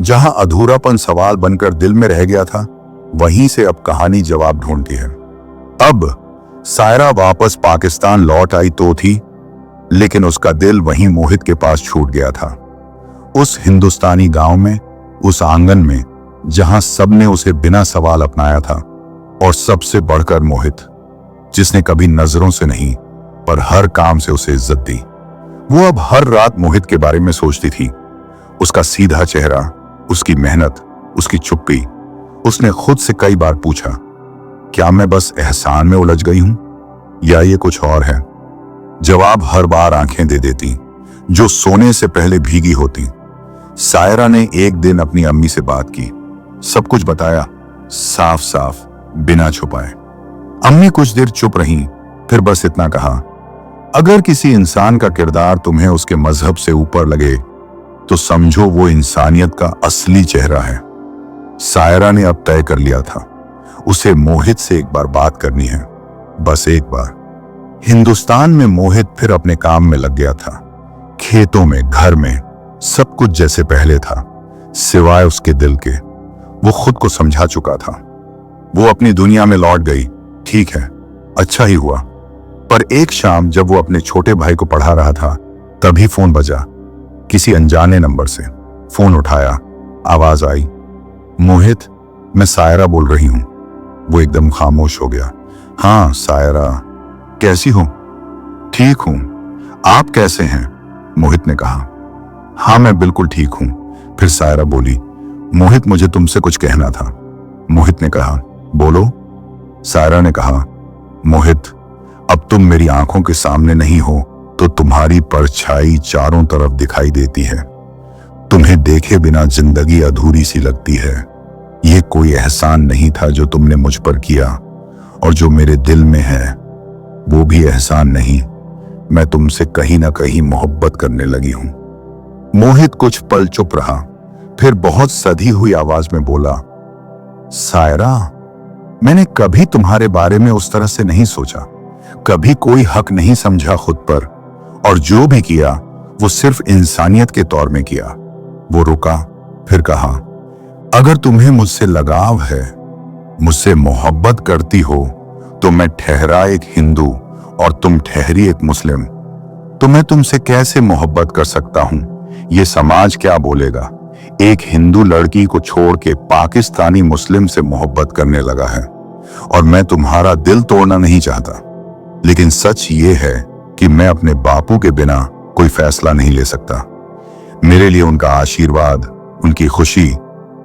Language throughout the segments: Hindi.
जहां अधूरापन सवाल बनकर दिल में रह गया था, वहीं से अब कहानी जवाब ढूंढती है। अब सायरा वापस पाकिस्तान लौट आई तो थी, लेकिन उसका दिल वहीं मोहित के पास छूट गया था। उस हिंदुस्तानी गांव में, उस आंगन में जहां सबने उसे बिना सवाल अपनाया था, और सबसे बढ़कर मोहित, जिसने कभी नजरों से नहीं पर हर काम से उसे इज्जत दी। वो अब हर रात मोहित के बारे में सोचती थी। उसका सीधा चेहरा, उसकी मेहनत, उसकी चुप्पी। उसने खुद से कई बार पूछा, क्या मैं बस एहसान में उलझ गई हूं या ये कुछ और है? जवाब हर बार आंखें दे देती, जो सोने से पहले भीगी होती। सायरा ने एक दिन अपनी अम्मी से बात की, सब कुछ बताया, साफ साफ, बिना छुपाए। अम्मी कुछ देर चुप रहीं, फिर बस इतना कहा, अगर किसी इंसान का किरदार तुम्हें उसके मजहब से ऊपर लगे तो समझो वो इंसानियत का असली चेहरा है। सायरा ने अब तय कर लिया था, उसे मोहित से एक बार बात करनी है, बस एक बार। हिंदुस्तान में मोहित फिर अपने काम में लग गया था। खेतों में, घर में, सब कुछ जैसे पहले था, सिवाय उसके दिल के। वो खुद को समझा चुका था। वो अपनी दुनिया में लौट गई, ठीक है, अच्छा ही हुआ। पर एक शाम जब वो अपने छोटे भाई को पढ़ा रहा था, तभी फोन बजा। किसी अनजाने नंबर से। फोन उठाया, आवाज आई, मोहित, मैं सायरा बोल रही हूं। वो एकदम खामोश हो गया। हाँ सायरा, कैसी हो? ठीक हूं, आप कैसे हैं? मोहित ने कहा। हाँ मैं बिल्कुल ठीक हूं। फिर सायरा बोली, मोहित मुझे तुमसे कुछ कहना था। मोहित ने कहा, बोलो। सायरा ने कहा, मोहित, अब तुम मेरी आंखों के सामने नहीं हो तो तुम्हारी परछाई चारों तरफ दिखाई देती है। तुम्हें देखे बिना जिंदगी अधूरी सी लगती है। यह कोई एहसान नहीं था जो तुमने मुझ पर किया, और जो मेरे दिल में है वो भी एहसान नहीं। मैं तुमसे कहीं ना कहीं मोहब्बत करने लगी हूं। मोहित कुछ पल चुप रहा, फिर बहुत सधी हुई आवाज में बोला, सायरा, मैंने कभी तुम्हारे बारे में उस तरह से नहीं सोचा, कभी कोई हक नहीं समझा खुद पर, और जो भी किया वो सिर्फ इंसानियत के तौर में किया। वो रुका, फिर कहा, अगर तुम्हें मुझसे लगाव है, मुझसे मोहब्बत करती हो, तो मैं ठहरा एक हिंदू और तुम ठहरी एक मुस्लिम। तो मैं तुमसे कैसे मोहब्बत कर सकता हूं? ये समाज क्या बोलेगा? एक हिंदू लड़की को छोड़ के पाकिस्तानी मुस्लिम से मोहब्बत करने लगा है। और मैं तुम्हारा दिल तोड़ना नहीं चाहता, लेकिन सच ये है कि मैं अपने बापू के बिना कोई फैसला नहीं ले सकता। मेरे लिए उनका आशीर्वाद, उनकी खुशी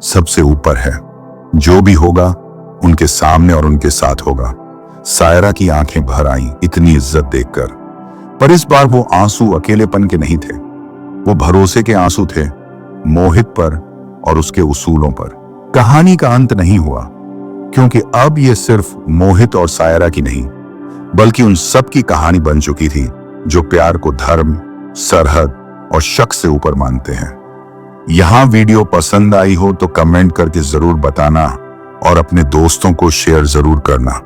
सबसे ऊपर है। जो भी होगा उनके सामने और उनके साथ होगा। सायरा की आंखें भर आईं इतनी इज्जत देखकर, पर इस बार वो आंसू अकेलेपन के नहीं थे, वो भरोसे के आंसू थे, मोहित पर और उसके उसूलों पर। कहानी का अंत नहीं हुआ, क्योंकि अब ये सिर्फ मोहित और सायरा की नहीं, बल्कि उन सब की कहानी बन चुकी थी जो प्यार को धर्म, सरहद और शख्स से ऊपर मानते हैं। यहां वीडियो पसंद आई हो तो कमेंट करके जरूर बताना और अपने दोस्तों को शेयर जरूर करना।